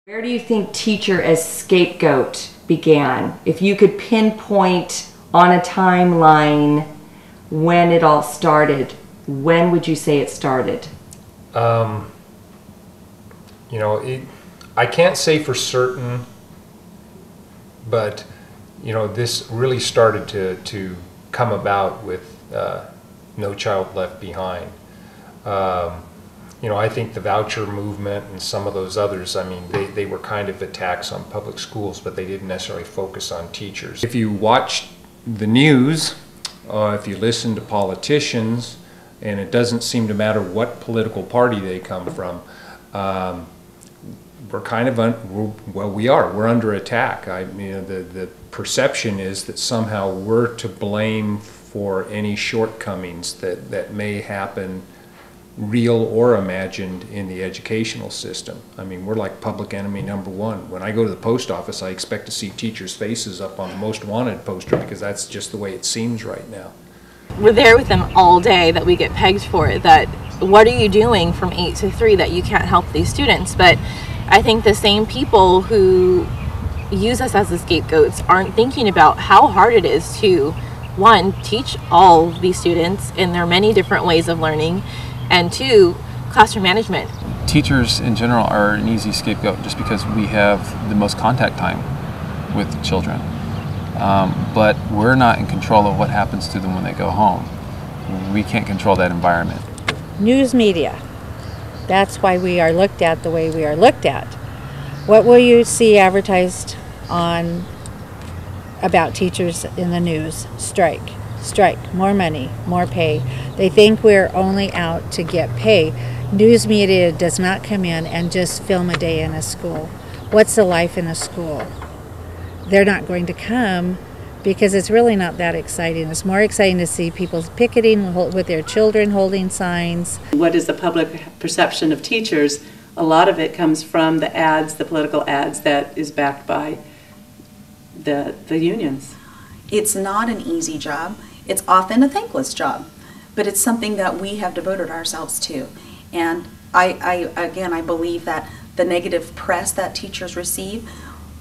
Where do you think teacher as scapegoat began? If you could pinpoint on a timeline when it all started, when would you say it started? You know, I can't say for certain, but you know, this really started to come about with No Child Left Behind. You know, I think the voucher movement and some of those others, I mean, they were kind of attacks on public schools, but they didn't necessarily focus on teachers. If you watch the news, if you listen to politicians, and it doesn't seem to matter what political party they come from, we're kind of, we're under attack. I mean, the perception is that somehow we're to blame for any shortcomings that may happen, real or imagined, in the educational system. I mean, we're like public enemy number one. When I go to the post office, I expect to see teachers' faces up on the most wanted poster because that's just the way it seems right now. We're there with them all day that we get pegged for, that what are you doing from 8 to 3 that you can't help these students? But I think the same people who use us as the scapegoats aren't thinking about how hard it is to, one, teach all these students in their many different ways of learning, and two, classroom management. Teachers in general are an easy scapegoat just because we have the most contact time with the children. But we're not in control of what happens to them when they go home. We can't control that environment. News media. That's why we are looked at the way we are looked at. What will you see advertised on about teachers in the news? Strike. Strike. More money. More pay. They think we're only out to get pay. News media does not come in and just film a day in a school. What's the life in a school? They're not going to come because it's really not that exciting. It's more exciting to see people picketing with their children, holding signs. What is the public perception of teachers? A lot of it comes from the ads, the political ads that is backed by the unions. It's not an easy job. It's often a thankless job, but it's something that we have devoted ourselves to. And I believe that the negative press that teachers receive,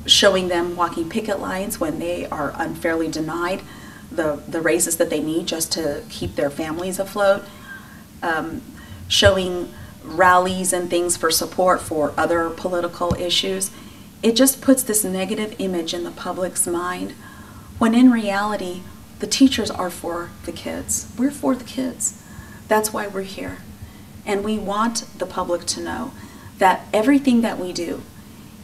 showing them walking picket lines when they are unfairly denied the raises that they need just to keep their families afloat, showing rallies and things for support for other political issues, it just puts this negative image in the public's mind, when in reality, the teachers are for the kids. We're for the kids. That's why we're here. And we want the public to know that everything that we do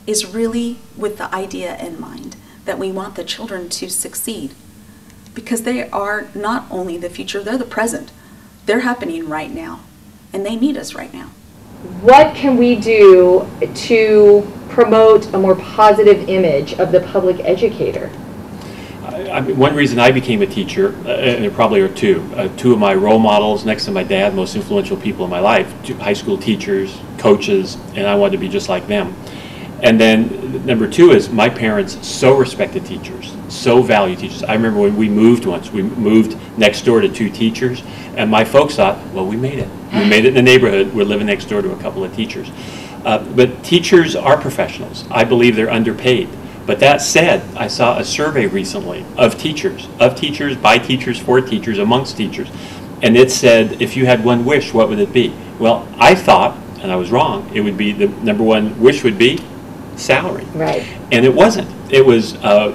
is really with the idea in mind, that we want the children to succeed. Because they are not only the future, they're the present. They're happening right now. And they need us right now. What can we do to promote a more positive image of the public educator? One reason I became a teacher, and there probably are two of my role models next to my dad, most influential people in my life, high school teachers, coaches, and I wanted to be just like them. And then number two is my parents so respected teachers, so valued teachers. I remember when we moved once, we moved next door to 2 teachers, and my folks thought, well, we made it. We made it in the neighborhood. We're living next door to a couple of teachers. But teachers are professionals. I believe they're underpaid. But that said, I saw a survey recently of teachers, by teachers, for teachers, amongst teachers. And it said, if you had one wish, what would it be? Well, I thought, and I was wrong, it would be the number one wish would be salary. Right. And it wasn't. It was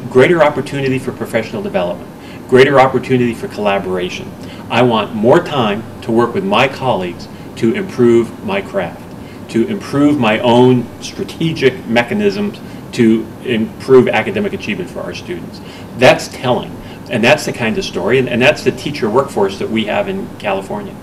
greater opportunity for professional development, greater opportunity for collaboration. I want more time to work with my colleagues to improve my craft, to improve my own strategic mechanisms to improve academic achievement for our students. That's telling, and that's the kind of story, and that's the teacher workforce that we have in California.